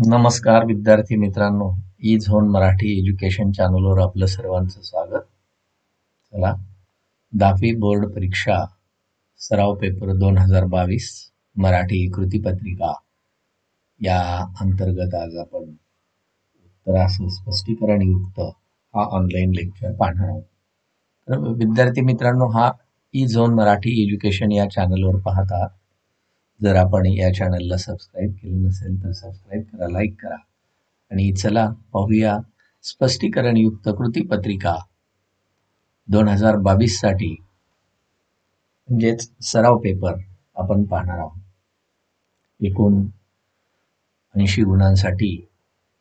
नमस्कार विद्यार्थी मित्रांनो, ई झोन मराठी एज्युकेशन चॅनलवर आपलं सर्वांचं स्वागत. चला, 10वी बोर्ड परीक्षा सराव पेपर 2022 मराठी कृतीपत्रिका या अंतर्गत आज आपण उत्तरासह स्पष्टीकरण युक्त हा ऑनलाईन लेक्चर पाहणार आहोत. तर विद्यार्थी मित्रांनो, हा ई झोन मराठी एज्युकेशन या चॅनलवर पाहत आहात. जर आपण या चॅनलला सबस्क्राईब केलं नसेल तर सबस्क्राईब करा, लाईक करा आणि चला पाहूया स्पष्टीकरण युक्त कृतीपत्रिका 2022 साठी म्हणजेच सराव पेपर आपण पाहणार आहोत. एकूण 80 गुणांसाठी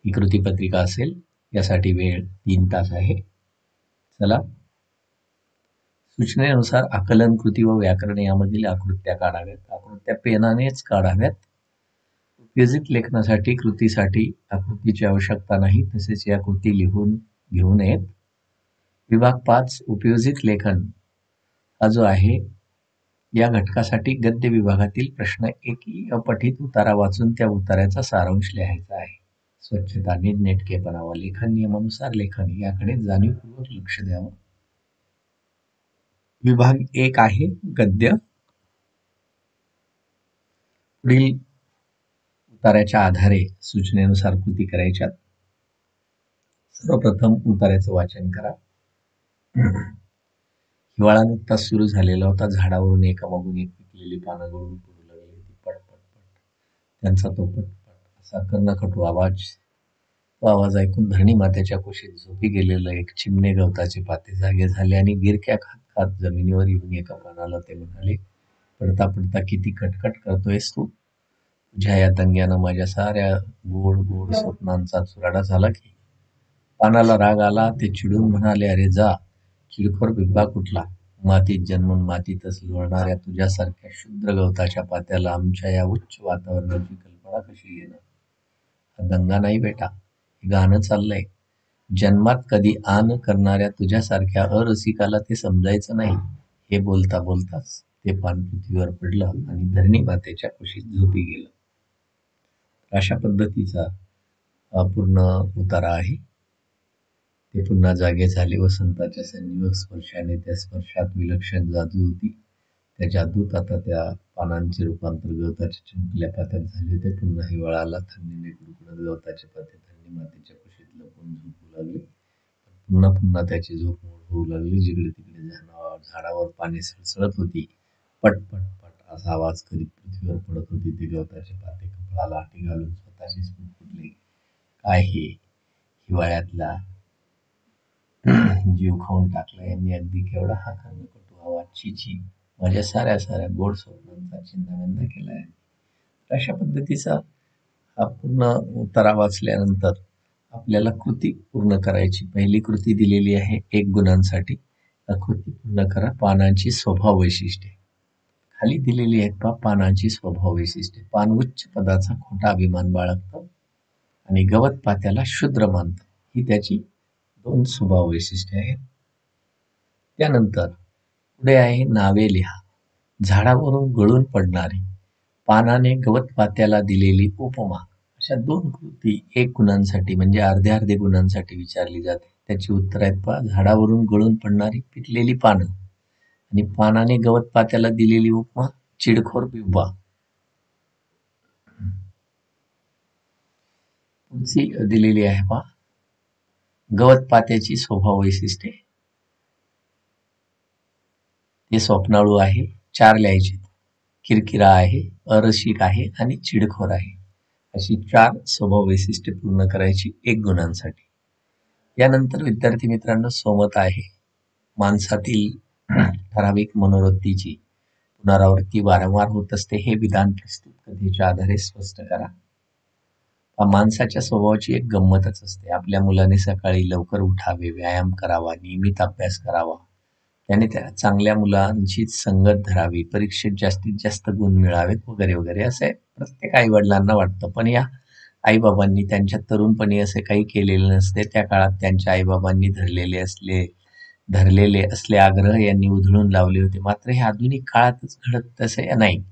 ही कृतीपत्रिका असेल. यासाठी वेळ 3 तास आहे. चला, सूचनेनुसार आकलन कृती व व्याकरण यामधील आकृत्या काढाव्यात. आकृत्या पेनानेच काढाव्यात. उपयोजित लेखनासाठी कृतीसाठी आकृतीची आवश्यकता नाही, तसेच या कृती लिहून घेऊ नयेत. विभाग 5 उपयोजित लेखन हा जो आहे या घटकासाठी गद्य विभागातील प्रश्न एकही अपठित उतारा वाचून त्या उतार्याचा सारांश लिहायचा आहे. स्वच्छता, नीटनेटकेपणा व लेखन नियमानुसार लेखन याकडे जाणीवपूर्वक लक्ष द्यावं. विभाग 1 आहे गद्य. पुढील उतार्याच्या आधारे सूचनेनुसार कृती करायच्या. सर्वप्रथम उतार्याचं वाचन करा. हिवाळा नुकताच सुरू झालेला होता. झाडावरून एकामागून एक पिकलेली पानं गळून पडू लागली होती. पट पट पट. त्यांचा तो पटपट असा कर्णकटू आवाज. तो आवाज ऐकून धरणी मातेच्या कुशीत झोपी गेलेलं एक चिमणे गवताचे पाते जागे झाले आणि गिरक्या खात खात जमिनीवर येऊन एका पानाला ते म्हणाले, पडता पडता किती कटकट करतोयस तू. तुझ्या या दंग्यानं माझ्या साऱ्या गोड गोड स्वप्नांचा चुराडा झाला की. पानाला राग आला. ते चिडून म्हणाले, अरे जा, चिडखोर बिब्बा कुठला. मातीत जन्मून मातीतच लोळणाऱ्या तुझ्यासारख्या शुद्र गवताच्या पात्याला आमच्या या उच्च वातावरणाची कल्पना कशी येणार. हा दंगा नाही बेटा, हे गाणं चाललंय. जन्मात कधी आन करणाऱ्या तुझ्यासारख्या अरसिकाला ते समजायचं नाही. हे बोलता बोलताच ते पान पृथ्वीवर पडलं आणि धरणी मातेच्या कुशीत झोपी गेलं. अशा पद्धतीचा पूर्ण उतारा आहे. ते पुन्हा जागे झाले. वसंताच्या संजीवक स्पर्शाने त्या स्पर्शात विलक्षण जादू होती. त्या जादूत आता त्या पानांचे रूपांतर गवताच्या चमकल्या पात्यात झाले होते. पुन्हा हिवाळाला थंडीने कुडकुडत गवताचे पाते थंडी मातेच्या कुशीत लपून झोपू लागले. पुन्हा पुन्हा त्याची झोप मोड होऊ लागली. जिकडे तिकडे झाडावर पाने सळसळत होती. पट पट पट असा आवाज करीत पृथ्वीवर पडत होती. ते गवताचे पाते कपाळाला आटी घालून स्वतःशीच पुटपुटले, काय हे हिवाळ्यातला जीव खाऊन टाकला यांनी. अगदी केवढा हा कर्णकटू आवाज. छी, माझ्या साऱ्या साऱ्या गोड स्वप्नांचा चिंतावंदा केलाय. अशा पद्धतीचा हा पूर्ण उतारा वाचल्यानंतर आपल्याला कृती पूर्ण करायची. पहिली कृती दिलेली आहे 1 गुणांसाठी. कृती पूर्ण करा. पानांची स्वभाव वैशिष्ट्ये खाली दिलेली आहेत पहा. पानांची स्वभाव वैशिष्ट्ये. पान उच्च पदाचा खोटा अभिमान बाळगतं आणि गवत पात्याला शूद्र मानतं. ही त्याची 2 स्वभाव वैशिष्ट्ये आहेत. त्यानंतर पुढे आहे नावे लिहा. झाडावरून गळून पडणारी, पानाने गवत पात्याला दिलेली उपमा. अशा 2 कृती 1 गुणांसाठी म्हणजे अर्धे गुणांसाठी विचारली जाते. त्याची उत्तर आहेत पहा. झाडावरून गळून पडणारी पिकलेली पानं आणि पानाने गवत पात्याला दिलेली उपमा चिडखोर बिब्बा. पुढची दिलेली आहे पहा. गवत पात्याची स्वभाव वैशिष्ट्ये. ते स्वप्नाळू आहे. 4 लिहायचे. किरकिरा आहे, अरसिक आहे आणि चिडखोर आहे. अशी 4 स्वभाव वैशिष्ट्ये पूर्ण करायची 1 गुणांसाठी. यानंतर विद्यार्थी मित्रांनो सोमत आहे. माणसातील ठराविक मनोवृत्तीची पुनरावृत्ती वारंवार होत असते. हे विधान प्रस्तुत कथेच्या आधारे स्पष्ट करा. माणसाच्या स्वभावाची एक गंमतच असते. आपल्या मुलाने सकाळी लवकर उठावे, व्यायाम करावा, नियमित अभ्यास करावा, त्याने त्या चांगल्या मुलांचीच संगत धरावी, परीक्षेत जास्तीत जास्त गुण मिळावेत वगैरे वगैरे असे प्रत्येक आई वडिलांना वाटतं. पण या आईबाबांनी त्यांच्या तरुणपणी असे काही केलेले नसते. त्या काळात त्यांच्या आईबाबांनी धरलेले असले आग्रह यांनी उधळून लावले होते. मात्र हे आधुनिक काळातच घडत तसे नाही.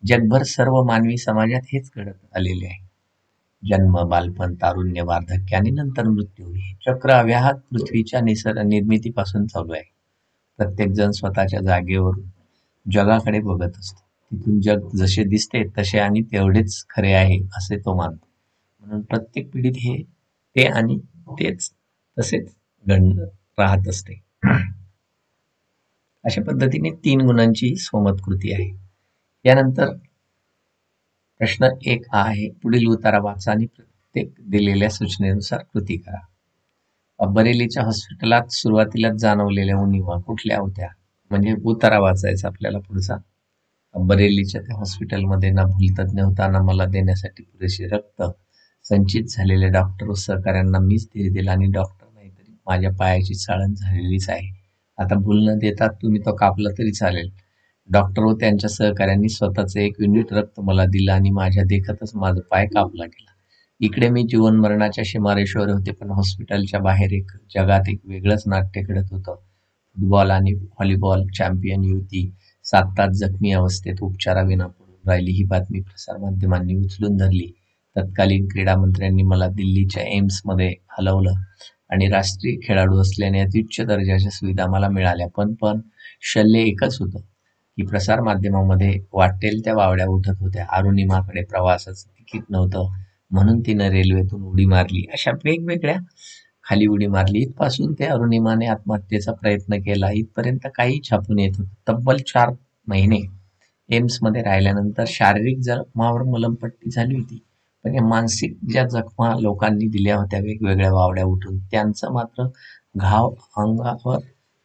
जगभर सर्व मानवी समाजात हेच घडत आलेले आहे. जन्म, बालपण, तारुण्य, वार्धक्य आणि नंतर मृत्यू. हे चक्र अव्याहत पृथ्वीच्या निर्मितीपासून चालू आहे. प्रत्येक जण स्वतःच्या जागेवरून जगाकडे बघत असतो. तिथून जग जसे दिसते तसे आणि तेवढेच खरे आहे असे तो मानतो. म्हणून प्रत्येक पिढीत ते आणि तेच तसेच राहत असते. अशा पद्धतीने 3 गुणांची सोमत आहे. यानंतर प्रश्न 1 हा आहे, पुढील उतारा वाचा आणि प्रत्येक दिलेल्या सूचनेनुसार कृती करा. बरेलीच्या हॉस्पिटलात सुरुवातीलाच जाणवलेल्या उणिवा कुठल्या होत्या? म्हणजे उतारा वाचायचा आपल्याला पुढचा. बरेलीच्या त्या हॉस्पिटलमध्ये ना भूलतज्ञ होता, ना मला देण्यासाठी पुरेसे रक्त. संचित झालेल्या डॉक्टर व सहकाऱ्यांना मीच धीर दिला आणि डॉक्टर नाही तरी माझ्या पायाची चाळण झालेलीच आहे. आता भूल न देता तुम्ही तो कापला तरी चालेल. डॉक्टर व त्यांच्या सहकाऱ्यांनी स्वतःचं 1 युनिट रक्त मला दिलं आणि माझ्या देखतच माझा पाय कापला गेला. इकडे मी जीवन मरणाच्या सीमारेषेवर होते, पण हॉस्पिटलच्या बाहेर जगात एक वेगळंच नाट्य घडत होतं. फुटबॉल आणि व्हॉलीबॉल चॅम्पियन युवती 7 तास जखमी अवस्थेत उपचाराविना पडून राहिली. ही बातमी प्रसारमाध्यमांनी उचलून धरली. तत्कालीन क्रीडा मंत्र्यांनी मला दिल्लीच्या एम्समध्ये हलवलं आणि राष्ट्रीय खेळाडू असल्याने अत्युच्च दर्जाच्या सुविधा मला मिळाल्या. पण शल्य एकच होतं की प्रसारमाध्यमामध्ये वाटेल त्या वावड्या उठत होत्या. अरुणिमाकडे प्रवासाचं तिकीट नव्हतं म्हणून तिनं रेल्वेतून उडी मारली. अशा वेगवेगळ्या खाली उडी मारली. इथपासून ते अरुणिमाने आत्महत्येचा प्रयत्न केला इथपर्यंत काही छापून येत होतं. तब्बल 4 महिने एम्समध्ये राहिल्यानंतर शारीरिक जखमावर मलमपट्टी झाली होती, पण या मानसिक ज्या जखमा लोकांनी दिल्या होत्या वेगवेगळ्या वावड्या उठून, त्यांचं मात्र घाव अंगावर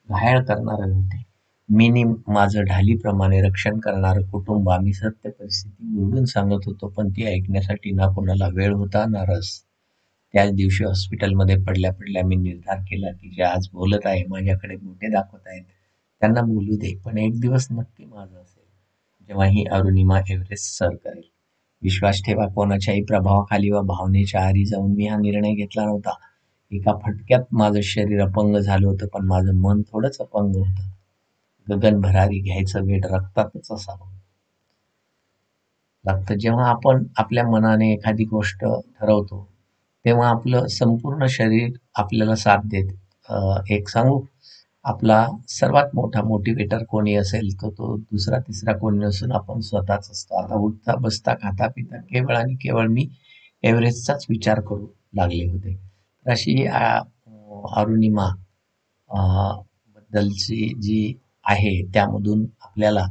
घायल करणारे होते. मी माझं ढालीप्रमाणे रक्षण करणारं कुटुंब. आम्ही सत्य परिस्थिती ओरडून सांगत होतो, पण ती ऐकण्यासाठी ना कोणाला वेळ होता ना रस. त्याच दिवशी हॉस्पिटलमध्ये पडल्या पडल्या मी निर्धार केला की जे आज बोलत आहे, माझ्याकडे बोटे दाखवत आहेत, त्यांना बोलू दे, पण एक दिवस नक्की माझं असेल जेव्हा ही अरुणिमा एव्हरेस्ट सर करेल. विश्वास ठेवा, कोणाच्याही प्रभावाखाली व भावनेच्या आहारी जाऊन मी हा निर्णय घेतला नव्हता. एका फटक्यात माझं शरीर अपंग झालं होतं, पण माझं मन थोडंच अपंग होतं. गगन भरारी घ्यायचं वेळ रक्तातच असावं लागतं. जेव्हा आपण आपल्या मनाने एखादी गोष्ट ठरवतो तेव्हा आपलं संपूर्ण शरीर आपल्याला साथ देते. एक सांगू, आपला सर्वात मोठा मोटिवेटर कोणी असेल तर तो दुसरा तिसरा कोणी नसून आपण स्वतःच असतो. आता उठता बसता खाता पिता केवळ आणि केवळ मी एव्हरेस्टचाच विचार करू लागले होते. तर अशी अरुणिमा बद्दलची जी आहे त्यामधून आपल्याला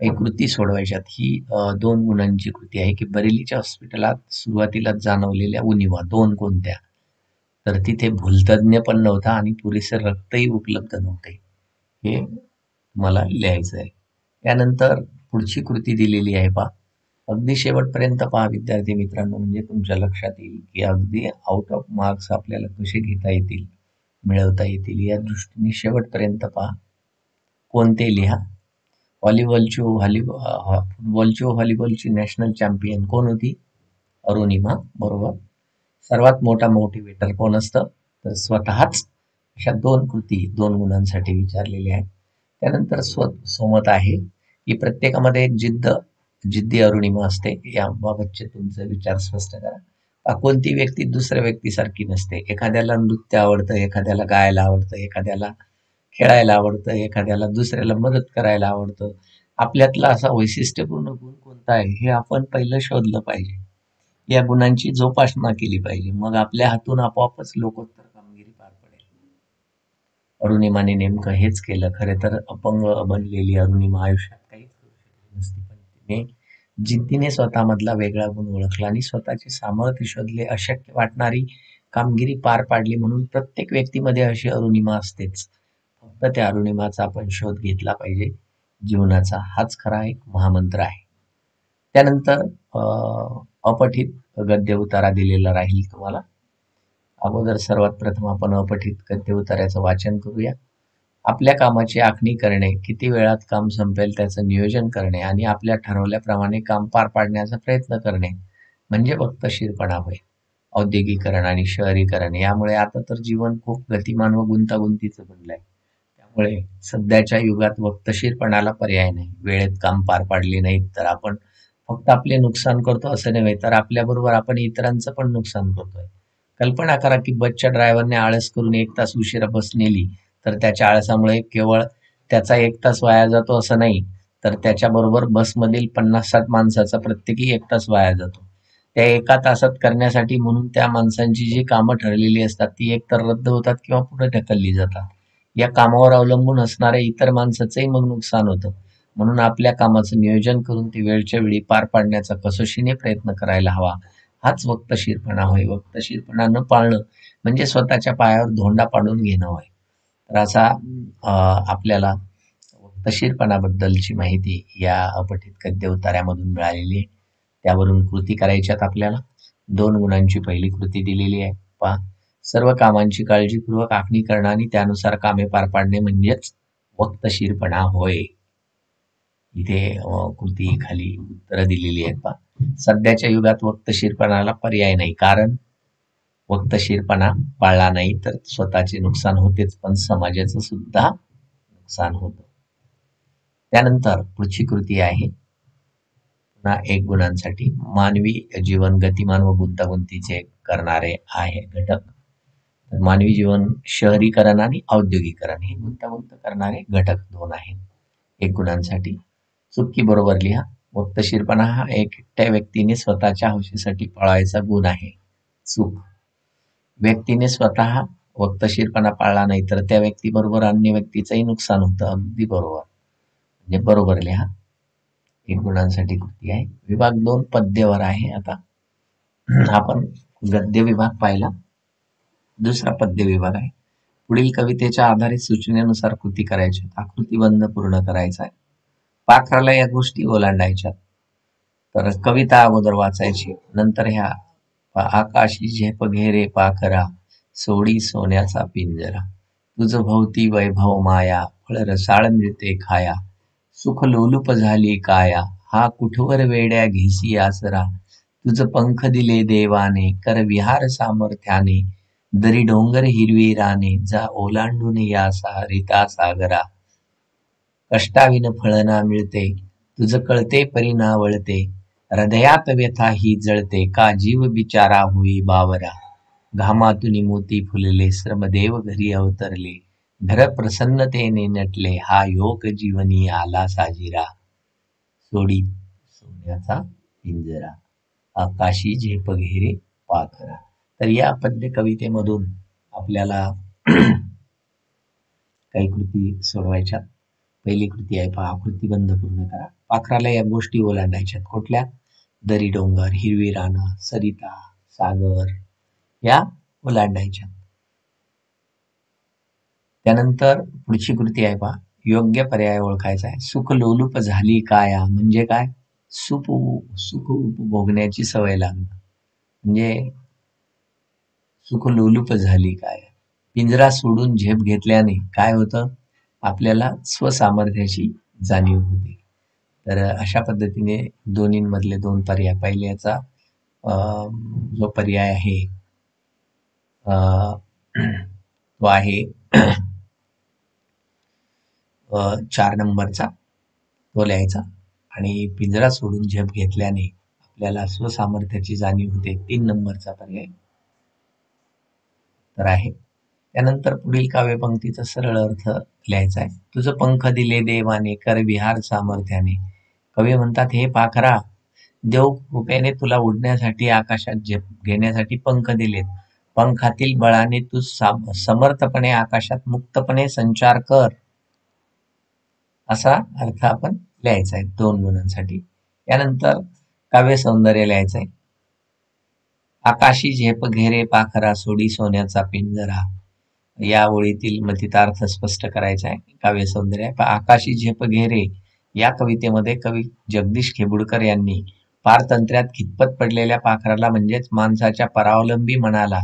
काही कृती सोडवायच्यात. ही 2 गुणांची कृती आहे की बरेलीच्या हॉस्पिटलात सुरुवातीलाच जाणवलेल्या उणिवा 2 कोणत्या? तर तिथे भूलतज्ञ पण नव्हता आणि पुरेसे रक्तही उपलब्ध नव्हते. हे मला लिहायचं आहे. त्यानंतर पुढची कृती दिलेली आहे पहा. अगदी शेवटपर्यंत पहा विद्यार्थी मित्रांनो, म्हणजे तुमच्या लक्षात येईल की अगदी आउट ऑफ मार्क्स आपल्याला कसे घेता येतील, मिळवता येतील, या दृष्टीने शेवटपर्यंत पहा. कोणते लिहा. फुटबॉलची व व्हॉलीबॉलची नॅशनल चॅम्पियन कोण होती? अरुणिमा, बरोबर. सर्वात मोठा मोटिवेटर कोण असतं? तर स्वतःच. अशा 2 कृती 2 गुणांसाठी विचारलेल्या आहेत. त्यानंतर सोमत आहे की प्रत्येकामध्ये एक जिद्दी अरुणिमा असते. याबाबतचे तुमचे विचार स्पष्ट करा. कोणती व्यक्ती दुसऱ्या व्यक्तीसारखी नसते. एखाद्याला नृत्य आवडतं, एखाद्याला गायला आवडतं, एखाद्याला खेळायला आवडतं, एखाद्याला दुसऱ्याला मदत करायला आवडतं. आपल्यातला असा वैशिष्ट्यपूर्ण गुण कोणता आहे हे आपण पहिलं शोधलं पाहिजे. या गुणांची जोपासना केली पाहिजे. मग आपल्या हातून आपोआपच लोकोत्तर कामगिरी पार पडेल. अरुणिमाने नेमकं हेच केलं. खरे तर अपंग बनलेली अरुणिमा आयुष्यात काहीच करू शकली नसती, पण तिने जिद्दीने स्वतःमधला वेगळा गुण ओळखला आणि स्वतःचे सामर्थ्य शोधले. अशक्य वाटणारी कामगिरी पार पाडली. म्हणून प्रत्येक व्यक्तीमध्ये अशी अरुणिमा असतेच. फक्त त्या अरुणिमाचा आपण शोध घेतला पाहिजे. जीवनाचा हाच खरा एक महामंत्र आहे. त्यानंतर अपठित गद्य उतारा दिलेला राहील तुम्हाला. अगोदर सर्वात प्रथम आपण अपठित गद्य उतार्याचं वाचन करूया. आपल्या कामाची आखणी करणे, किती वेळात काम संपेल त्याचं नियोजन करणे आणि आपल्या ठरवल्याप्रमाणे काम पार पाडण्याचा प्रयत्न करणे म्हणजे वक्तशीरपणा होय. औद्योगिकरण आणि शहरीकरण यामुळे आता तर जीवन खूप गतिमान व गुंतागुंतीचं बनलंय. त्यामुळे सध्याच्या युगात वक्तशीरपणाला पर्याय नाही. वेळेत काम पार पाडले नाहीत तर आपण फक्त आपले नुकसान करतो असं नव्हे, तर आपल्याबरोबर आपण इतरांचं पण नुकसान करतोय. कल्पना करा की बसच्या ड्रायव्हरने आळस करून 1 तास उशिरा बस नेली, तर त्याच्या आळसामुळे केवळ त्याचा 1 तास वाया जातो असं नाही, तर त्याच्याबरोबर बसमधील 50-60 माणसाचा प्रत्येकी 1 तास वाया जातो. त्या एका तासात करण्यासाठी म्हणून त्या माणसांची जी कामं ठरलेली असतात ती एकतर रद्द होतात किंवा पुढे ढकलली जातात. या कामावर अवलंबून असणाऱ्या इतर माणसाचंही मग नुकसान होतं. म्हणून आपल्या कामाचं नियोजन करून ते वेळच्या वेळी पार पाडण्याचा कसोशीने प्रयत्न करायला हवा. हाच वक्तशीरपणा होय. वक्तशीरपणा न पाळणं म्हणजे स्वतःच्या पायावर धोंडा पाडून घेणं होय. तर असा आपल्याला वक्तशीरपणाबद्दलची माहिती या अपठित गद्य उतार्यामधून मिळालेली आहे. त्यावरून कृती करायच्यात आपल्याला. 2 गुणांची पहिली कृती दिलेली आहे. पहा, सर्व कामांची काळजीपूर्वक आखणी करणं आणि त्यानुसार कामे पार पाडणे म्हणजेच वक्तशीरपणा होय. इथे कृती खाली उत्तरं दिलेली आहेत पहा. सध्याच्या युगात वक्तशीरपणाला पर्याय नाही, कारण वक्तशीरपणा पाळला नाही तर स्वतःचे नुकसान होतेच, पण समाजाचं सुद्धा नुकसान होतं. त्यानंतर पुढची कृती आहे पुन्हा 1 गुणांसाठी. मानवी जीवन गतिमान व गुंतागुंतीचे करणारे आहे घटक. तर मानवी जीवन शहरीकरण आणि औद्योगिकरण हे गुंतागुंत करणारे घटक 2 आहेत 1 गुणांसाठी. चुकी बरोबर लिहा. वक्तशीरपणा हा एकट्या व्यक्तीने स्वतःच्या हौशीसाठी पाळायचा गुण आहे. चूक. व्यक्तीने स्वतः वक्तशीरपणा पाळला नाही तर त्या व्यक्तीबरोबर अन्य व्यक्तीचंही नुकसान होतं. अगदी बरोबर. म्हणजे बरोबर लिहा. 1 गुणांसाठी कृती आहे. विभाग 2 पद्यवर आहे. आता आपण गद्य विभाग पाहिला. दुसरा पद्य विभाग आहे. पुढील कवितेच्या आधारित सूचनेनुसार कृती करायची. आकृतीबंध पूर्ण करायचा आहे. पाखराला या गोष्टी ओलांडायच्या. तर कविता अगोदर वाचायची, नंतर ह्या आकाशी झेप घेरे पाखरा, सोडी सोन्याचा पिंजरा, तुझ भोवती वैभव माया, फळ रसाळ मिळते खाया, सुख लोलुप झाली काया, हा कुठवर वेड्या घेसी आसरा, तुझ पंख दिले देवाने, कर विहार सामर्थ्याने, दरी डोंगर हिरवी राने, जा ओलांडून या सारिता सागरा, कष्टाविन फळ ना मिळते, तुझ कळते परिणा वळते, हृदयात व्यथा ही जळते, का जीव बिचारा होई बावरा, घामातून मोती फुलले, श्रमदेव घरी अवतरले, घर प्रसन्नतेने नटले, हा योग जीवनी आला साजिरा, सोडी सोन्याचा पिंजरा, आकाशी झेप घेरे पाखरा. तर या पद्य कवितेमधून आपल्याला काही कृती सोडवायच्या. पहिली कृती आहे पहा, कृतीबंध पूर्ण करा. पाखराला या गोष्टी ओलांडायच्यात. कुठल्या? दरी डोंगर, हिरवी रानं, सरिता, सागर या ओलांडायच्या. त्यानंतर पुढची कृती आहे पहा, योग्य पर्याय ओळखायचा आहे. सुख लोलुप झाली काया म्हणजे काय? सुख उपभोगण्याची सवय लागणं म्हणजे सुख लोलुप झाली काया. पिंजरा सोडून झेप घेतल्याने काय होतं? आपल्याला स्वसामर्थ्याची जाणीव होते. तर अशा पद्धतीने दोन्हींमधले 2 पर्याय. पहिल्याचा जो पर्याय आहे तो आहे 4 नंबरचा, तो लिहायचा. आणि पिंजरा सोडून झेप घेतल्याने आपल्याला स्वसामर्थ्याची जाणीव होते, 3 नंबरचा पर्याय तर आहे. त्यानंतर पुढील काव्यपंक्तीचा सरळ अर्थ लिहायचा आहे. तुझं पंख दिले देवाने, कर विहार सामर्थ्याने. कवी म्हणतात, हे पाखरा, देव कृपेने तुला उडण्यासाठी, आकाशात झेप घेण्यासाठी पंख दिलेत. पंखातील बळाने तू समर्थपणे आकाशात मुक्तपणे संचार कर, असा अर्थ आपण लिहायचा आहे 2 गुणांसाठी. यानंतर काव्य सौंदर्य लिहायचं आहे. आकाशी झेप घेरे पाखरा, सोडी सोन्याचा पिंजरा. या ओळीतील मथितार्थ स्पष्ट करायचा आहे. काव्य सौंदर्य आहे. आकाशी झेप घेरे या कवितेमध्ये कवी जगदीश खेबुडकर यांनी पारतंत्र्यात खितपत पडलेल्या पाखराला म्हणजेच माणसाच्या परावलंबी मनाला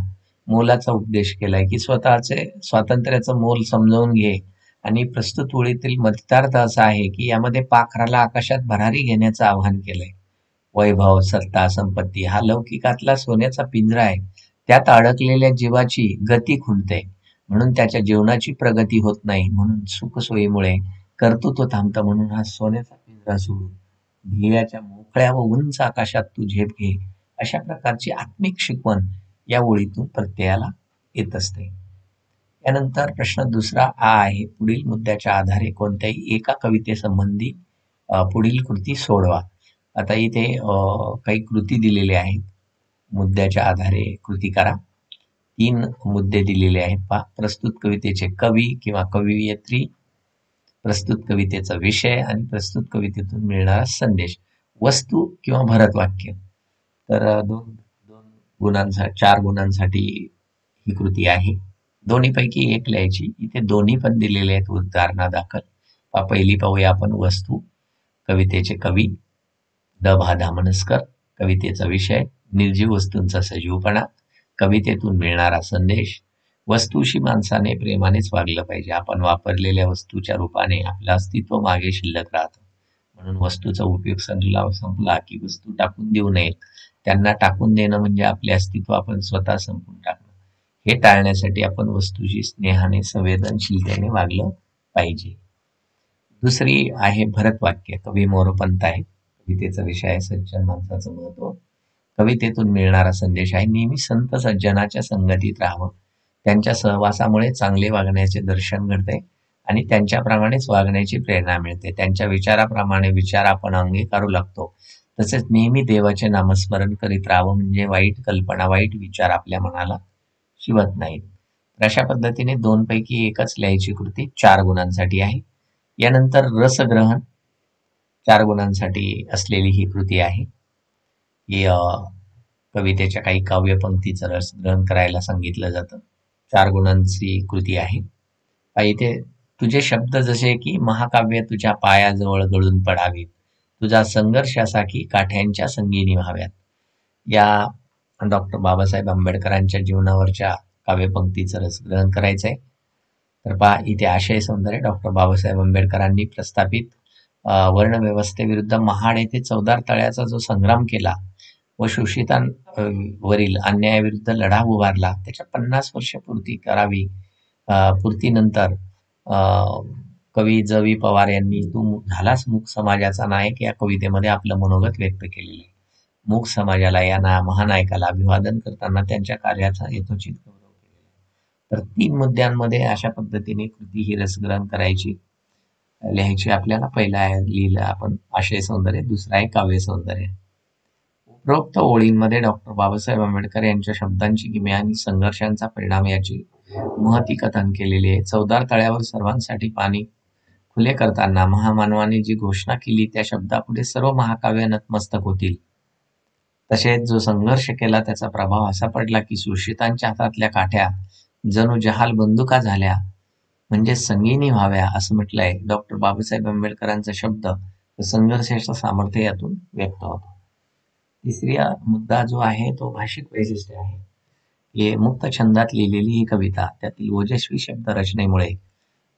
मोलाचा उपदेश केलाय की स्वतःचे स्वातंत्र्याचं मोल समजावून घे. आणि प्रस्तुत ओळीतील मथितार्थ असा आहे की यामध्ये पाखराला आकाशात भरारी घेण्याचं आवाहन केलंय. वैभव, सत्ता, संपत्ती हा लौकिकातला सोन्याचा पिंजरा आहे. त्यात अडकलेल्या जीवाची गती खुंटते, म्हणून त्याच्या जीवनाची प्रगती होत नाही. म्हणून सुखसोयीमुळे कर्तृत्व थांबतं. म्हणून हा सोन्याचा पिंजरा सोडून ध्येयाच्या मोकळ्या व उंच आकाशात तू झेप घे, अशा प्रकारची आत्मिक शिकवण या ओळीतून प्रत्ययाला येत असते. यानंतर प्रश्न दुसरा आहे, पुढील मुद्द्याच्या आधारे कोणत्याही एका कवितेसंबंधी पुढील कृती सोडवा. आता इथे काही कृती दिलेल्या आहेत. मुद्द्याच्या आधारे कृती करा. 3 मुद्दे दिलेले आहेत पहा. प्रस्तुत कवितेचे कवी किंवा कवयित्री, प्रस्तुत कवितेचा विषय आणि प्रस्तुत कवितेतून मिळणारा संदेश. वस्तू किंवा भरत वाक्य. तर दोन दोन गुणांसाठी 4 गुणांसाठी ही कृती आहे. दोन्हीपैकी एक लिहायची. इथे दोन्ही पण दिलेले आहेत उदाहरणादाखल. पहिली पाहूया आपण. वस्तू, कवितेचे कवी द भा धामणसकर, कवितेचा विषय निर्जीव वस्तूंचा सजीवपणा, कवितेतून मिळणारा संदेश. वस्तूशी माणसाने प्रेमानेच वागलं पाहिजे. आपण वापरलेल्या वस्तूच्या रूपाने आपलं अस्तित्व मागे शिल्लक राहतं. म्हणून वस्तूचा उपयोग संपला की वस्तू टाकून देऊ नये. त्यांना टाकून देणं म्हणजे आपले अस्तित्व आपण स्वतः संपून टाकणं. हे टाळण्यासाठी आपण वस्तूशी स्नेहाने, संवेदनशीलतेने वागलं पाहिजे. दुसरी आहे भरत वाक्य. कवी मोरपंत आहे. कवितेचा विषय आहे सज्जन माणसाचं महत्व. कवितेतून मिळणारा संदेश आहे, नेहमी संत सज्जनाच्या संगतीत राहावं. त्यांच्या सहवासामुळे चांगले वागण्याचे दर्शन घडते आणि त्यांच्याप्रमाणेच वागण्याची प्रेरणा मिळते. त्यांच्या विचाराप्रमाणे विचार आपण अंगीकारू लागतो. तसेच नेहमी देवाचे नामस्मरण करीत राहावं, म्हणजे वाईट कल्पना, वाईट विचार आपल्या मनाला शिवत नाहीत. अशा पद्धतीने 2 पैकी एकच लिहायची कृती 4 गुणांसाठी आहे. यानंतर रसग्रहण 4 गुणांसाठी असलेली ही कृती आहे. ही कवितेच्या काही काव्यपंक्तीचं रसग्रहण करायला सांगितलं जातं. 4 गुणांची कृती आहे. इथे तुझे शब्द जसे की महाकाव्य तुझ्या पायाजवळ गळून पडावेत, तुझा संघर्ष असा की काठ्यांच्या संगीनी व्हाव्यात. या डॉक्टर बाबासाहेब आंबेडकरांच्या जीवनावरच्या काव्यपंक्तीचं रसग्रहण करायचंय. तर पहा, इथे आशय सौंदर्य. डॉक्टर बाबासाहेब आंबेडकरांनी प्रस्थापित वर्णव्यवस्थेविरुद्ध महाड येथे चौदार तळ्याचा जो संग्राम केला व शोषितांवरील अन्यायाविरुद्ध लढा उभारला, त्याच्या 50 वर्ष पूर्ती करावी. पूर्तीनंतर कवी ज.वी. पवार यांनी तू झालास मूक समाजाचा नायक या कवितेमध्ये आपलं मनोगत व्यक्त केलेलं आहे. मूक समाजाला, या महानायकाला अभिवादन करताना त्यांच्या कार्याचा यथोचित गौरव केलेला आहे. तर 3 मुद्द्यांमध्ये अशा पद्धतीने कृती ही रसग्रहण करायची, लिहायची. आपल्याला पहिला लिहिलं आपण आशय सौंदर्य, दुसरा आहे काव्य सौंदर्य. उपरोक्त ओळींमध्ये डॉक्टर बाबासाहेब आंबेडकर यांच्या शब्दांची किमया आणि संघर्षांचा परिणाम याची महती कथन केलेली आहे. चौदार तळ्यावर सर्वांसाठी पाणी खुले करताना महामानवाने जी घोषणा केली, त्या शब्दापुढे सर्व महाकाव्य नतमस्तक होतील. तसेच जो संघर्ष केला त्याचा प्रभाव असा पडला की शोषितांच्या हातातल्या काठ्या जणू जहाल बंदुका झाल्या, म्हणजे संगीनी व्हाव्या, असं म्हटलंय. डॉक्टर बाबासाहेब आंबेडकरांचा शब्द संघर्षाचं सामर्थ्य यातून व्यक्त होतं. तिसरा मुद्दा जो आहे तो भाषिक वैशिष्ट्य आहे. हे मुक्त छंदात लिहिलेली ही कविता त्यातील ओजस्वी शब्द रचनेमुळे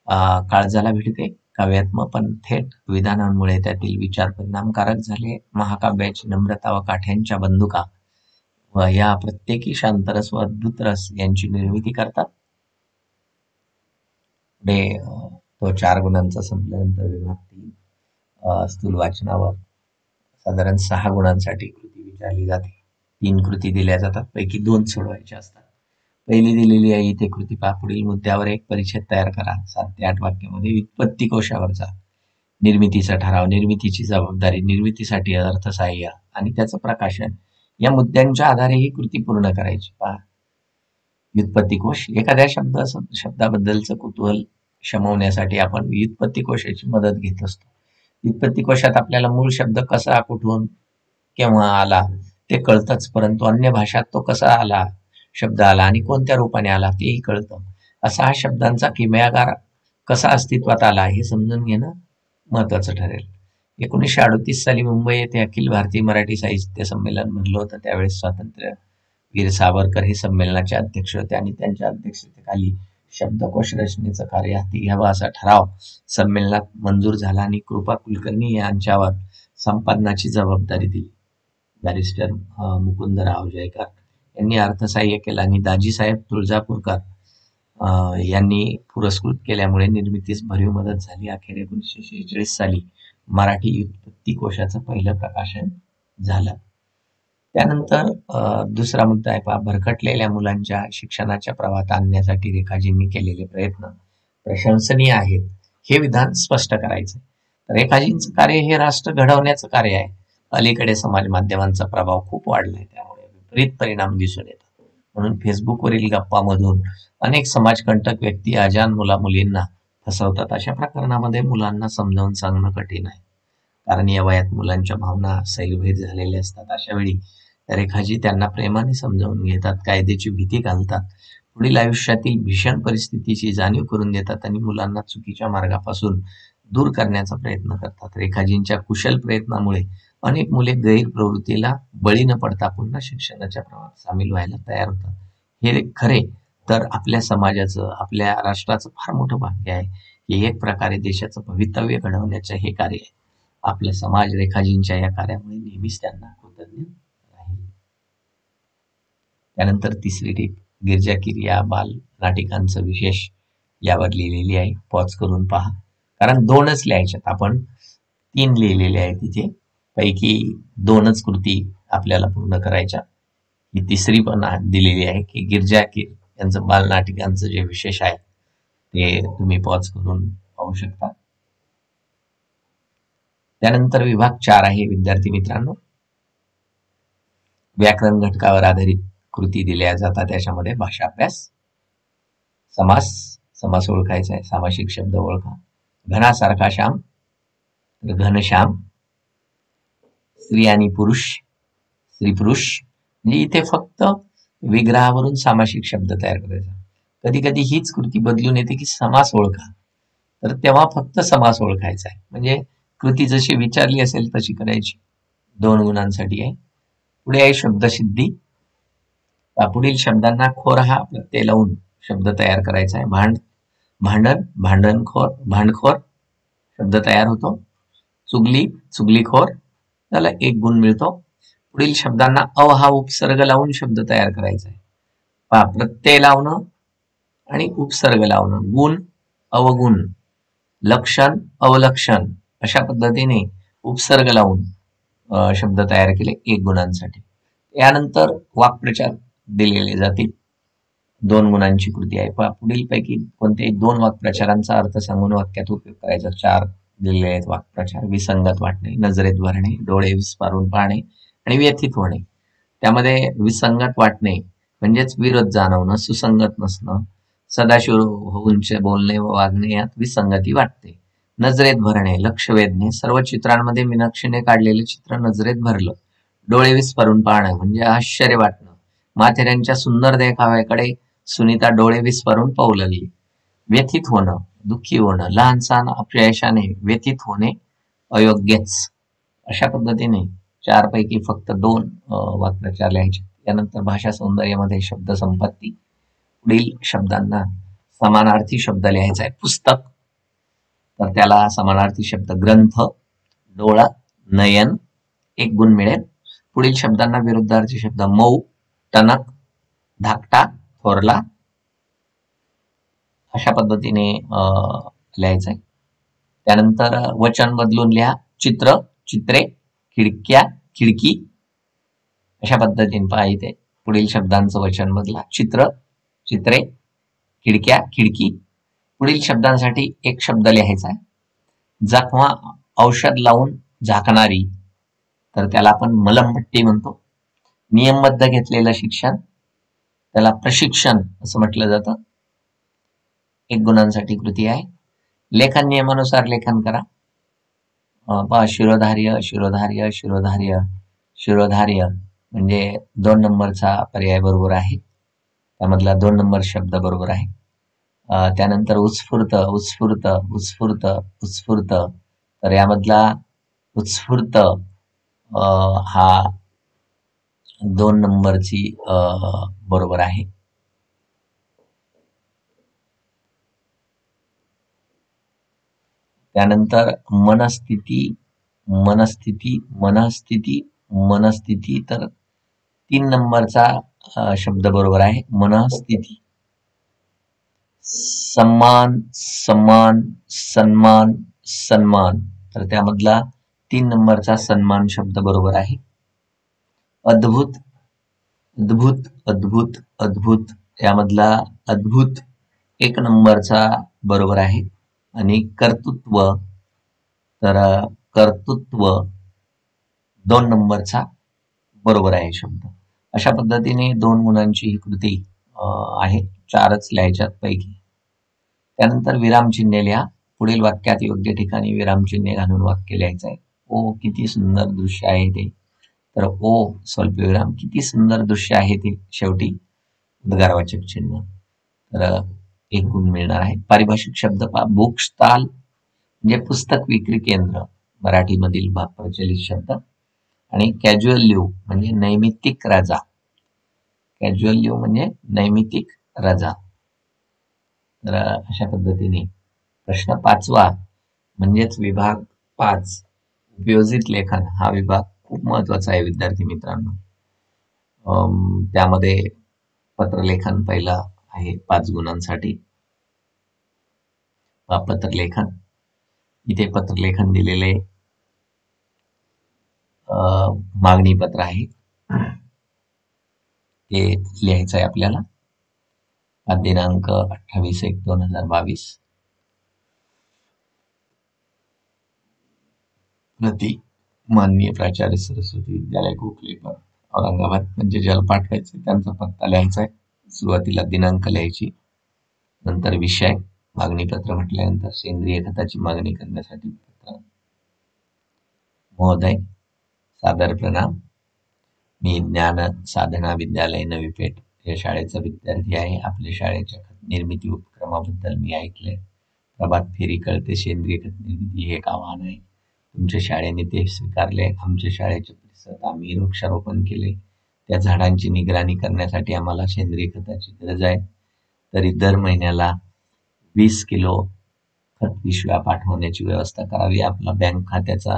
काळजाला भिडते. काव्यात्मक पण थेट विधानांमुळे त्यातील विचार परिणामकारक झाले. महाकाव्याची नम्रता व काठ्यांच्या बंदुका व या प्रत्येकी शांतरस व अद्भुत रस यांची निर्मिती करतात. पुढे तो 4 गुणांचा संपल्यानंतर विभाग 3 स्थूल वाचनावर साधारण 6 गुणांसाठी कृती विचारली जाते. 3 कृती दिल्या जातात, पैकी 2 सोडवायच्या असतात. पहिली दिलेली आहे इथे कृती पहा. पुढील मुद्द्यावर एक परिच्छेद तयार करा. 7 ते 8 वाक्यामध्ये. व्युत्पत्ती कोशावरचा निर्मितीचा ठराव, निर्मितीची जबाबदारी, निर्मितीसाठी अर्थसहाय्य आणि त्याचं प्रकाशन या मुद्द्यांच्या आधारे ही कृती पूर्ण करायची. पहा, व्युत्पत्ती कोश. एखाद्या शब्दाबद्दलचं कुतूहल शमवण्यासाठी आपण व्युत्पत्ती कोशाची मदत घेत असतो. व्युत्पत्ती कोशात आपल्याला मूळ शब्द कसा, कुठून, केव्हा आला ते कळतंच, परंतु अन्य भाषात तो कसा आला, शब्द आला आणि कोणत्या रूपाने आला तेही कळतं. असा हा शब्दांचा किमयागार कसा अस्तित्वात आला हे समजून घेणं महत्वाचं ठरेल. 1938 साली मुंबई येथे अखिल भारतीय मराठी साहित्य संमेलन भरलं होतं. त्यावेळेस स्वातंत्र्यवीर सावरकर हे संमेलनाचे अध्यक्ष होते आणि त्यांच्या अध्यक्षतेखाली शब्दकोश रचनेचं कार्य हाती घ्यावं असा ठराव संमेलनात मंजूर झाला आणि कृपा कुलकर्णी यांच्यावर संपादनाची जबाबदारी दिली. बॅरिस्टर मुकुंदराव जयकार यांनी अर्थसहाय्य केलं आणि दाजीसाहेब तुळजापूरकर यांनी पुरस्कृत केल्यामुळे निर्मितीस भरीव मदत झाली. अखेर 1946 साली मराठी व्युत्पत्ती कोशाचं पहिलं प्रकाशन झालं. त्यानंतर दुसरा मुद्दा आहे पहा, भरकटलेल्या मुलांच्या शिक्षणाच्या प्रवाहात आणण्यासाठी रेखाजींनी केलेले प्रयत्न प्रशंसनीय आहेत, हे विधान स्पष्ट करायचं. रेखाजींचं कार्य हे राष्ट्र घडवण्याचं कार्य आहे. अलीकडे समाज माध्यमांचा प्रभाव खूप वाढलाय, त्यामुळे विपरीत परिणाम दिसून येतात. म्हणून फेसबुकवरील गप्पामधून अनेक समाजकंटक व्यक्ती अजाण मुला-मुलींना फसवतात. अशा प्रकरणामध्ये मुलांना समजावून सांगणं कठीण आहे, कारण या वयात मुलांच्या भावना सैलभैर झालेल्या असतात. अशा वेळी रेखाजी त्यांना प्रेमाने समजावून घेतात, कायद्याची भीती घालतात, पुढील आयुष्यातील भीषण परिस्थितीची जाणीव करून देतात आणि मुलांना चुकीच्या मार्गापासून दूर करण्याचा प्रयत्न करतात. रेखाजींच्या कुशल प्रयत्नामुळे अनेक मुले गैरप्रवृत्तीला बळी न पडता पुन्हा शिक्षणाच्या प्रवाहात सामील व्हायला तयार होतात. हे खरे तर आपल्या समाजाचं, आपल्या राष्ट्राचं फार मोठं भाग्य आहे. हे एक प्रकारे देशाचं भवितव्य घडवण्याचं हे कार्य आहे. आपला समाज रेखाजींच्या या कार्यामुळे नेहमीच त्यांना कृतज्ञ राहील. त्यानंतर तिसरी टीप, गिरजा कीर या बाल नाटिकांचं विशेष यावर लिहिलेली आहे. पॉज करून पहा, कारण 2च लिहायच्यात, आपण 3 लिहिलेले आहे तिथे, पैकी 2च कृती आपल्याला पूर्ण करायच्या. ही तिसरी पण दिलेली आहे की गिरजा कीर यांचं बालनाटिकांचं जे विशेष आहे ते तुम्ही पॉज करून पाहू शकता. त्यानंतर विभाग 4 आहे विद्यार्थी मित्रांनो. व्याकरण घटकावर आधारित कृती दिल्या जातात. त्याच्यामध्ये भाषा अभ्यास, समास ओळखायचा आहे, सामासिक शब्द ओळखा, घनासारखा श्याम, घनश्याम, स्त्री आणि पुरुष, स्त्री पुरुष. म्हणजे इथे फक्त विग्रहावरून सामासिक शब्द तयार करायचा. कधी कधी हीच कृती बदलून येते की समास ओळखा, तर तेव्हा फक्त समास ओळखायचा आहे. म्हणजे कृती जशी विचारली असेल तशी करायची. 2 गुणांसाठी आहे. पुढे आहे शब्दसिद्धी. पुढील शब्दांना खोर हा प्रत्यय लावून शब्द तयार करायचा आहे. भांडण, भांडणखोर, भांडखोर शब्द तयार होतो. चुगली, चुगलीखोर, त्याला 1 गुण मिळतो. पुढील शब्दांना अ हा उपसर्ग लावून शब्द तयार करायचा आहे. पहा, प्रत्यय लावणं आणि उपसर्ग लावणं, गुण, अवगुण, लक्षण, अवलक्षण, अशा पद्धतीने उपसर्ग लावून शब्द तयार केले 1 गुणांसाठी. यानंतर वाक्प्रचार दिलेले जातील. 2 गुणांची कृती आहे. पुढील पैकी कोणत्याही 2 वाक्प्रचारांचा अर्थ सांगून वाक्यात उपयोग करायचा. 4 दिलेले आहेत वाक्प्रचार. विसंगत वाटणे, नजरेत भरणे, डोळे विस्पारून पाहणे आणि व्यथित होणे. त्यामध्ये विसंगत वाटणे म्हणजेच विरोध जाणवणं, सुसंगत नसणं, सदाशिव होऊनचे बोलणे व वागणे यात विसंगती वाटते. नजरेत भरणे, लक्ष वेधणे, सर्व चित्रांमध्ये मीनाक्षीने काढलेले चित्र नजरेत भरलं. डोळे विस्पारून पाहणं म्हणजे आश्चर्य वाटणं, माथेऱ्यांच्या सुंदर देखाव्याकडे सुनीता डोळे विस्पारून पाहू लागली. व्यथित होणं, दुःखी होणं, लहानसहान अपयशाने व्यथित होणे अयोग्यच. अशा पद्धतीने 4 पैकी फक्त 2 वाक्प्रचार लिहायचे. त्यानंतर भाषा सौंदर्यामध्ये शब्द संपत्ती. पुढील शब्दांना समानार्थी शब्द लिहायचा आहे. पुस्तक, तर त्याला समानार्थी शब्द ग्रंथ, डोळा, नयन, 1 गुण मिळेल. पुढील शब्दांना विरुद्धार्थी शब्द मऊ, टणक, धाकटा, थोरला, अशा पद्धतीने लिहायचं आहे. त्यानंतर वचन बदलून लिहा. चित्र, चित्रे, खिडक्या, खिडकी, अशा पद्धतीने पहा इथे पुढील शब्दांचं वचन बदला. चित्र, चित्रे, खिडक्या, खिडकी. पुढील शब्दांसाठी 1 शब्द लिहायचा आहे. जखमा औषध लावून झाकणारी, तर त्याला आपण मलमपट्टी म्हणतो. नियमबद्ध घेतलेलं शिक्षण, त्याला प्रशिक्षण असं म्हटलं जातं. 1 गुणांसाठी कृती आहे. लेखन नियमानुसार लेखन करा. शिरोधार्य, शिरोधार्य, शिरोधार्य, शिरोधार्य म्हणजे 2 नंबरचा पर्याय बरोबर आहे. त्यामधला 2 नंबर शब्द बरोबर आहे. त्यानंतर उत्स्फूर्त, उत्स्फूर्त, उत्स्फूर्त, उत्स्फूर्त, तर यामधला उत्स्फूर्त हा 2 नंबरची बरोबर आहे. त्यानंतर मनस्थिती, मनस्थिती, मनस्थिती, मनस्थिती, तर 3 नंबरचा शब्द बरोबर आहे. मनस्थिती. सम्मान, सम्मान, सन्मान, सन्मान, तर त्यामधला 3 नंबरचा सन्मान शब्द बरोबर आहे. अद्भुत, अद्भुत, अद्भुत, अद्भुत यामधला अद्भुत 1 नंबरचा बरोबर आहे. आणि कर्तृत्व, तर कर्तृत्व 2 नंबरचा बरोबर आहे शब्द. अशा पद्धतीने 2 गुणांची ही कृती आहे. 4च लिहायच्यात पैकी. त्यानंतर विरामचिन्हे लिहा. पुढील वाक्यात योग्य ठिकाणी विरामचिन्हे घालून वाक्य लिहायचं आहे. ओ किती सुंदर दृश्य आहे ते, तर ओ स्वल्पविराम किती सुंदर दृश्य आहे ते, शेवटी उद्गारवाचक चिन्ह, तर 1 गुण मिळणार आहे. पारिभाषिक शब्द पहा. बुक स्टॉल म्हणजे पुस्तक विक्री केंद्र, मराठीमधील प्रचलित शब्द. आणि कॅज्युअल लीव्ह म्हणजे नैमित्तिक रजा. कॅज्युअल लीव्ह म्हणजे नैमित्तिक रजा. तर अशा पद्धतीने प्रश्न 5वा म्हणजेच विभाग 5 उपयोजित लेखन हा विभाग खूप महत्वाचा आहे विद्यार्थी मित्रांनो. त्यामध्ये पत्रलेखन पहिलं आहे 5 गुणांसाठी. पत्रलेखन, इथे पत्रलेखन दिलेले मागणी पत्र आहे, ते लिहायचं आहे आपल्याला. दिनांक 28/1/2022. प्रति माननीय प्राचार्य सरस्वती विद्यालय गोखलेकर औरंगाबाद, म्हणजे ज्याला पाठवायचे त्यांचा पत्ता लिहायचा आहे. सुरुवातीला दिनांक लिहायची, नंतर विषय, मागणीपत्र म्हटल्यानंतर सेंद्रिय खताची मागणी करण्यासाठी पत्र. महोदय, सादर प्रणाम. मी ज्ञान साधना विद्यालय नवी पेठ या शाळेचा विद्यार्थी आहे. आपल्या शाळेच्या खत निर्मिती उपक्रमाबद्दल मी ऐकले. प्रभात फेरी कळते सेंद्रिय खत निर्मिती हे एक आव्हान आहे. तुमच्या शाळेने ते स्वीकारले. आमच्या शाळेच्या परिसरात आम्ही वृक्षारोपण केले. त्या झाडांची निगराणी करण्यासाठी आम्हाला सेंद्रिय खताची गरज आहे. तरी दर महिन्याला 20 किलो खत पिशव्या पाठवण्याची व्यवस्था करावी. आपला बँक खात्याचा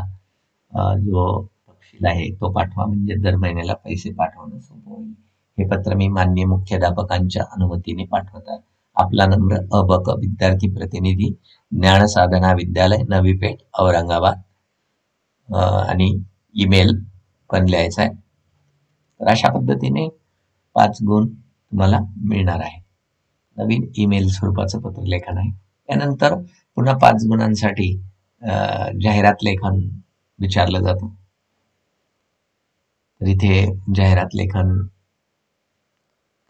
जो तपशील आहे तो पाठवा, म्हणजे दर महिन्याला पैसे पाठवणं सोपं होईल. हे पत्र मी माननीय मुख्याध्यापकांच्या अनुमतीने पाठवत आहे. आपला नम्र अबक विद्यार्थी प्रतिनिधी, ज्ञान साधना विद्यालय नवी पेठ औरंगाबाद. आणि ईमेल पण लिहायचा आहे. तर अशा पद्धतीने 5 गुण तुम्हाला मिळणार आहे. नवीन ईमेल स्वरूपाचं पत्रलेखन आहे. त्यानंतर पुन्हा 5 गुणांसाठी जाहिरात लेखन विचारलं जातं. तर इथे जाहिरात लेखन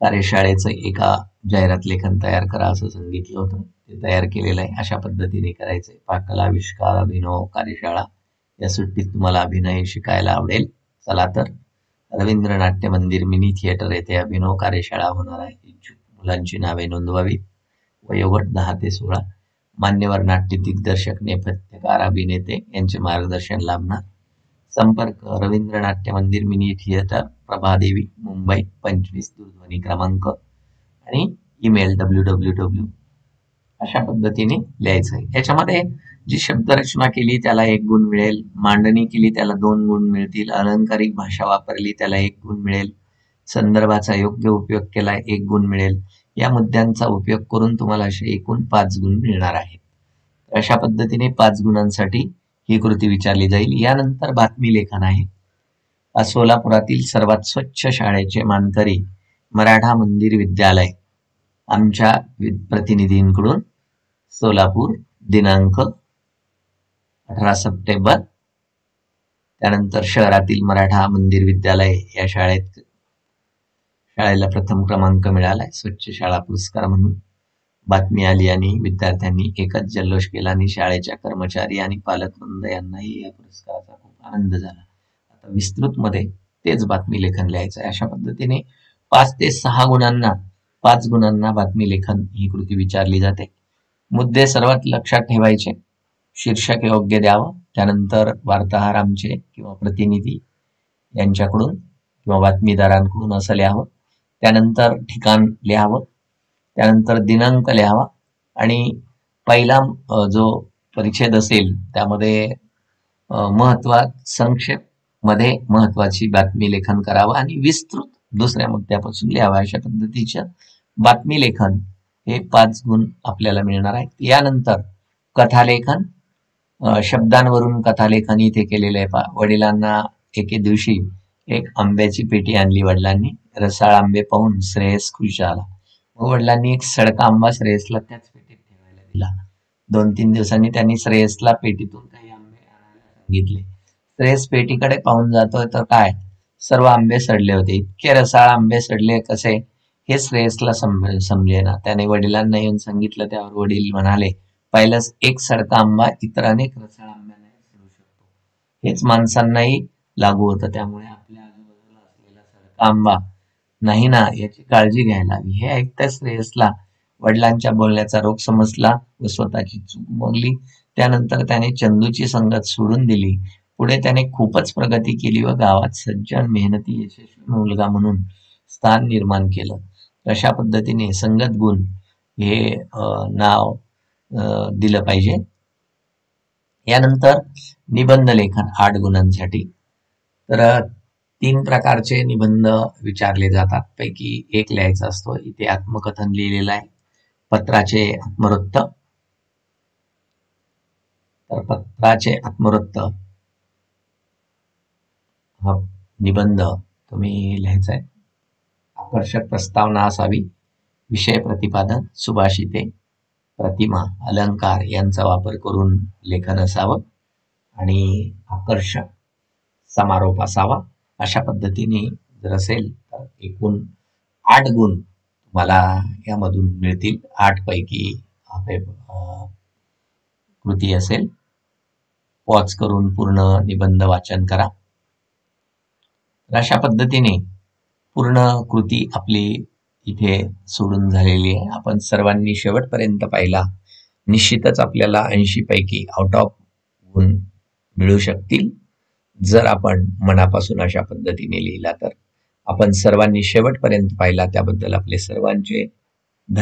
कार्यशाळेचं एका जाहिरात लेखन तयार करा असं सांगितलं होतं, ते तयार केलेलं आहे. अशा पद्धतीने करायचंय. कला, आविष्कार, अभिनव कार्यशाळा, या सुट्टीत तुम्हाला अभिनय शिकायला आवडेल. चला तर रवींद्र नाट्य मंदिर मिनी थिएटर येथे अभिनव कार्यशाळा होणार आहे. इच्छुक मुलांची नावे नोंदवावी. वयोगट 10 ते 16. मान्यवर नाट्य दिग्दर्शक, नेपथ्यकार, अभिनेते यांचे मार्गदर्शन लाभणार. संपर्क रवींद्र नाट्य मंदिर मिनी थिएटर, प्रभादेवी, मुंबई 25. दूरध्वनी क्रमांक आणि ईमेल www. अशा पद्धतीने लिहायचं आहे. याच्यामध्ये जी शब्दरचना केली त्याला 1 गुण मिळेल, मांडणी केली त्याला 2 गुण मिळतील, अलंकारिक भाषा वापरली त्याला 1 गुण मिळेल, संदर्भाचा योग्य उपयोग केला 1 गुण मिळेल. या मुद्द्यांचा उपयोग करून तुम्हाला असे एकूण 5 गुण मिळणार आहेत. अशा पद्धतीने 5 गुणांसाठी ही कृती विचारली जाईल. यानंतर बातमी लेखन आहे. सोलापुरातील सर्वात स्वच्छ शाळेचे मानकरी मराठा मंदिर विद्यालय, आमच्या प्रतिनिधींकडून सोलापूर, दिनांक 18 सप्टेंबर. त्यानंतर शहरातील मराठा मंदिर विद्यालय या शाळेला प्रथम क्रमांक मिळालाय स्वच्छ शाळा पुरस्कार म्हणून. बातमी आली आणि विद्यार्थ्यांनी एकच जल्लोष केला आणि शाळेच्या कर्मचारी आणि पालकवृंद यांनाही या पुरस्काराचा खूप आनंद झाला. आता विस्तृत मध्ये तेच बातमी लेखन लिहायचं आहे. अशा पद्धतीने 5 ते 6 गुणांना 5 गुणांना बातमी लेखन ही कृती विचारली जाते. मुद्दे सर्वात लक्षात ठेवायचे. शीर्षक योग्य द्यावं. त्यानंतर वार्ताहर आमचे किंवा प्रतिनिधी यांच्याकडून किंवा बातमीदारांकडून असं लिहावं. त्यानंतर ठिकाण लिहावं. त्यानंतर दिनांक लिहावा आणि पहिला जो परिच्छेद असेल त्यामध्ये संक्षेप मध्ये महत्वाची बातमी लेखन करावं आणि विस्तृत दुसऱ्या मुद्द्यापासून लिहावं. अशा पद्धतीच्या बातमी लेखन हे 5 गुण आपल्याला मिळणार आहेत. यानंतर कथालेखन, शब्दांवरून कथालेखन इथे केलेलं आहे. वडिलांना एके दिवशी एक आंब्याची पेटी आणली वडिलांनी. रसाळ आंबे पाहून श्रेयस खुश झाला. मग वडिलांनी एक सडका आंबा श्रेयसला त्याच पेटीत ठेवायला दिला. 2-3 दिवसांनी त्यांनी श्रेयसला पेटीतून काही आंबे आणायला सांगितले. श्रेयस पेटीकडे पाहून जातोय तर काय, सर्व आंबे सडले होते. इतके रसाळ आंबे सडले कसे हे श्रेयसला समजेना. त्याने वडिलांना येऊन सांगितलं. त्यावर वडील म्हणाले, पहिलाच एक सडका आंबा इतर अनेक रसाळ आंब्याने सडू शकतो. हेच माणसांनाही लागू होतं. त्यामुळे आपल्या आजूबाजूला असलेला सडका आंबा नाही ना याची काळजी घ्यायला हवी. हे ऐकता श्रेयसला वडिलांच्या बोलण्याचा रोख समजला व स्वतःची चूक उमगली. त्यानंतर त्याने चंदूची संगत सोडून दिली. पुढे त्याने खूपच प्रगती केली व गावात सज्जन, मेहनती, यशस्वी मुलगा म्हणून स्थान निर्माण केलं. अशा पद्धतीने संगत गुण हे नाव दिलं पाहिजे. यानंतर निबंध लेखन 8 गुणांसाठी. तर 3 प्रकारचे निबंध विचारले जातात. पैकी एक लिहायचा असतो. इथे आत्मकथन लिहिलेलं आहे. पत्राचे आत्मवृत्त. तर पत्राचे आत्मवृत्त हा निबंध तुम्ही लिहायचा आहे. आकर्षक प्रस्तावना असावी. विषय प्रतिपादन, सुभाषिते, प्रतिमा, अलंकार यांचा वापर करून लेखन असावं आणि आकर्षक समारोप असावा. अशा पद्धतीने जर असेल तर एकूण 8 गुण तुम्हाला यामधून मिळतील. 8 पैकी कृती असेल. पॉज करून पूर्ण निबंध वाचन करा. अशा पद्धतीने पूर्ण कृती आपली इथे सोडून झालेली आहे. आपण सर्वांनी शेवटपर्यंत पाहिला. निश्चितच आपल्याला 80 पैकी आउट ऑफ गुण मिळू शकतील जर आपण मनापासून अशा पद्धतीने लिहिला तर. आपण सर्वांनी शेवटपर्यंत पाहिला त्याबद्दल आपले सर्वांचे धन्यवाद.